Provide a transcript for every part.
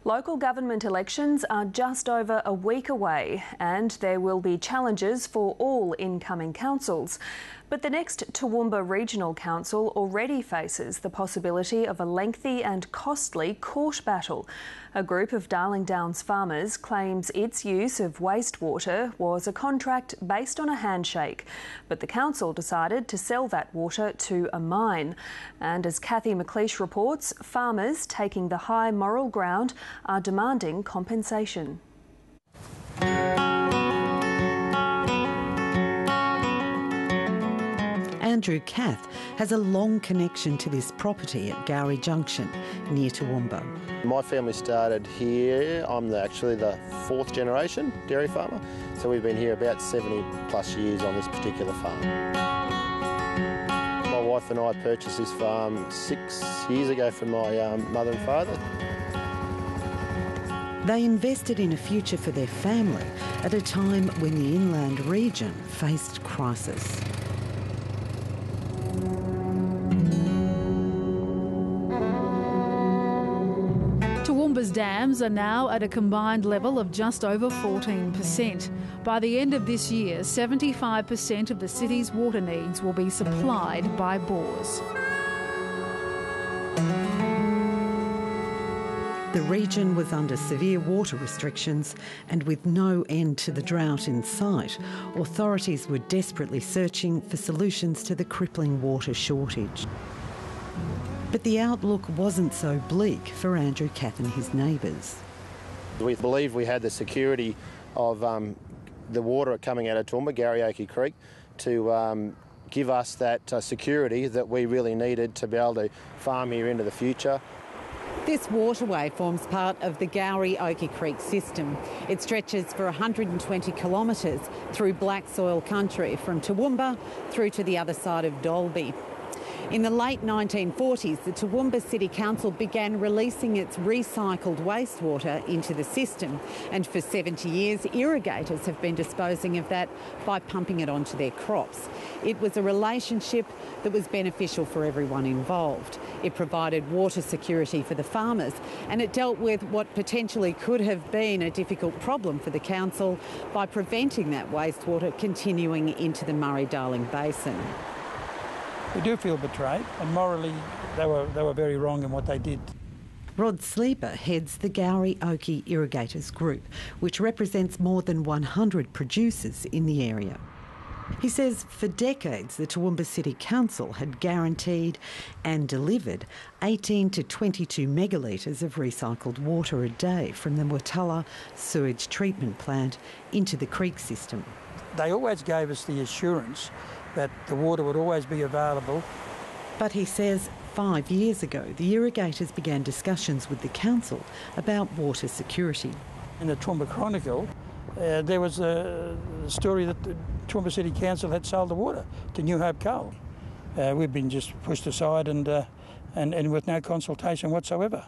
Local government elections are just over a week away and there will be challenges for all incoming councils. But the next Toowoomba Regional Council already faces the possibility of a lengthy and costly court battle. A group of Darling Downs farmers claims its use of wastewater was a contract based on a handshake. But the council decided to sell that water to a mine. And as Kathy McLeish reports, farmers taking the high moral ground are demanding compensation. Andrew Cath has a long connection to this property at Gowrie Junction near Toowoomba. My family started here. I'm actually the fourth generation dairy farmer, so we've been here about 70 plus years on this particular farm. My wife and I purchased this farm 6 years ago from my mother and father. They invested in a future for their family at a time when the inland region faced crisis. Toowoomba's dams are now at a combined level of just over 14%. By the end of this year, 75% of the city's water needs will be supplied by bores. The region was under severe water restrictions, and with no end to the drought in sight, authorities were desperately searching for solutions to the crippling water shortage. But the outlook wasn't so bleak for Andrew Cath and his neighbours. We believe we had the security of the water coming out of Toowoomba, Garrioki Creek, to give us that security that we really needed to be able to farm here into the future. This waterway forms part of the Garrioki Creek system. It stretches for 120 kilometres through black soil country from Toowoomba through to the other side of Dalby. In the late 1940s, the Toowoomba City Council began releasing its recycled wastewater into the system, and for 70 years irrigators have been disposing of that by pumping it onto their crops. It was a relationship that was beneficial for everyone involved. It provided water security for the farmers, and it dealt with what potentially could have been a difficult problem for the council by preventing that wastewater continuing into the Murray-Darling Basin. We do feel betrayed, and morally they were very wrong in what they did. Rod Sleeper heads the Garrioki Irrigators Group, which represents more than 100 producers in the area. He says for decades the Toowoomba City Council had guaranteed and delivered 18 to 22 megalitres of recycled water a day from the Watala sewage treatment plant into the creek system. They always gave us the assurance that the water would always be available. But he says 5 years ago, the irrigators began discussions with the council about water security. In the Toowoomba Chronicle, there was a story that the Toowoomba City Council had sold the water to New Hope Coal. We've been just pushed aside and with no consultation whatsoever.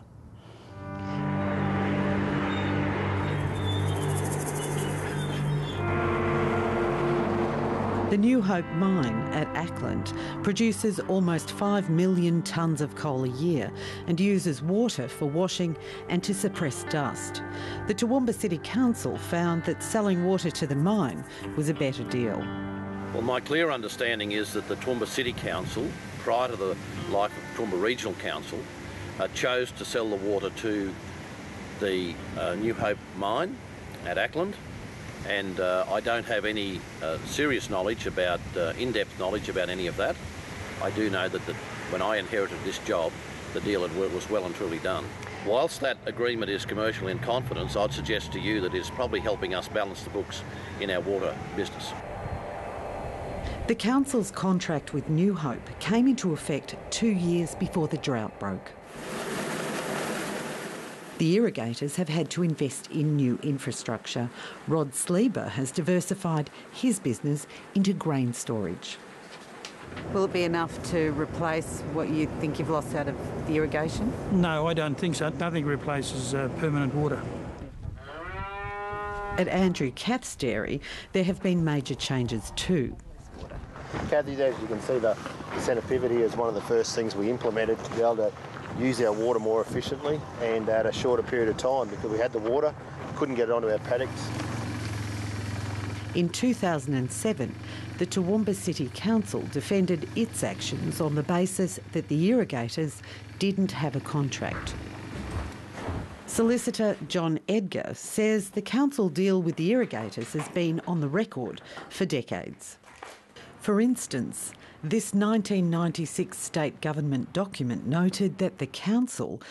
The New Hope mine at Ackland produces almost 5 million tonnes of coal a year and uses water for washing and to suppress dust. The Toowoomba City Council found that selling water to the mine was a better deal. Well, my clear understanding is that the Toowoomba City Council, prior to the life of Toowoomba Regional Council, chose to sell the water to the New Hope mine at Ackland. And I don't have any serious knowledge about, in-depth knowledge about any of that. I do know that when I inherited this job, the deal was well and truly done. Whilst that agreement is commercial in confidence, I'd suggest to you that it's probably helping us balance the books in our water business. The council's contract with New Hope came into effect 2 years before the drought broke. The irrigators have had to invest in new infrastructure. Rod Sleeper has diversified his business into grain storage. Will it be enough to replace what you think you've lost out of the irrigation? No, I don't think so. Nothing replaces permanent water. At Andrew Cath's dairy, there have been major changes too. Kathy, as you can see, the centre pivot here is one of the first things we implemented to be able to use our water more efficiently and at a shorter period of time, because we had the water, couldn't get it onto our paddocks. In 2007, the Toowoomba City Council defended its actions on the basis that the irrigators didn't have a contract. Solicitor John Edgar says the council deal with the irrigators has been on the record for decades. For instance, this 1996 state government document noted that the council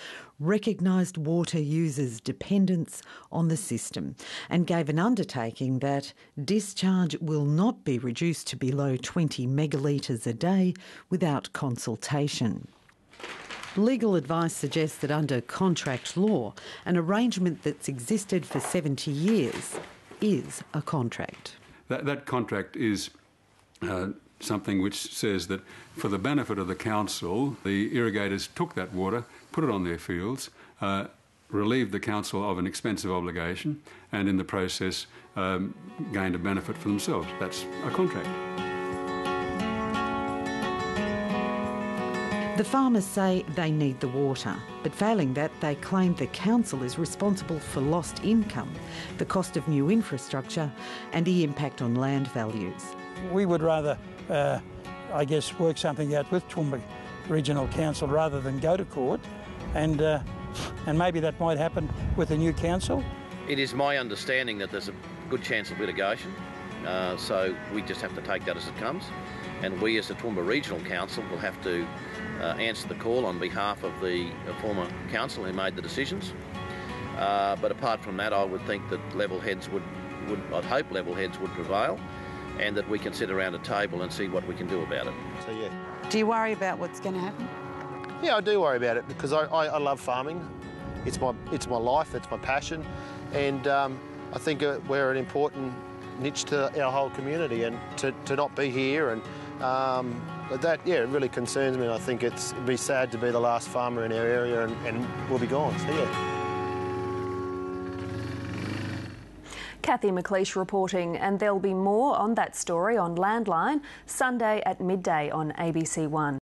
recognised water users' dependence on the system and gave an undertaking that discharge will not be reduced to below 20 megalitres a day without consultation. Legal advice suggests that under contract law, an arrangement that's existed for 70 years is a contract. That contract is something which says that for the benefit of the council, the irrigators took that water, put it on their fields, relieved the council of an expensive obligation, and in the process gained a benefit for themselves. That's a contract. The farmers say they need the water, but failing that, they claim the council is responsible for lost income, the cost of new infrastructure and the impact on land values. We would rather, I guess, work something out with Toowoomba Regional Council rather than go to court, and maybe that might happen with the new council. It is my understanding that there's a good chance of litigation, so we just have to take that as it comes, and we as the Toowoomba Regional Council will have to answer the call on behalf of the former council who made the decisions. But apart from that, I would think that level heads I'd hope level heads would prevail, and that we can sit around a table and see what we can do about it. So yeah. Do you worry about what's going to happen? Yeah, I do worry about it, because I love farming. It's my life, it's my passion, and I think we're an important niche to our whole community, and to not be here and that, yeah, it really concerns me. I think it'd be sad to be the last farmer in our area and we'll be gone, so yeah. Kathy McLeish reporting, and there'll be more on that story on Landline Sunday at midday on ABC1.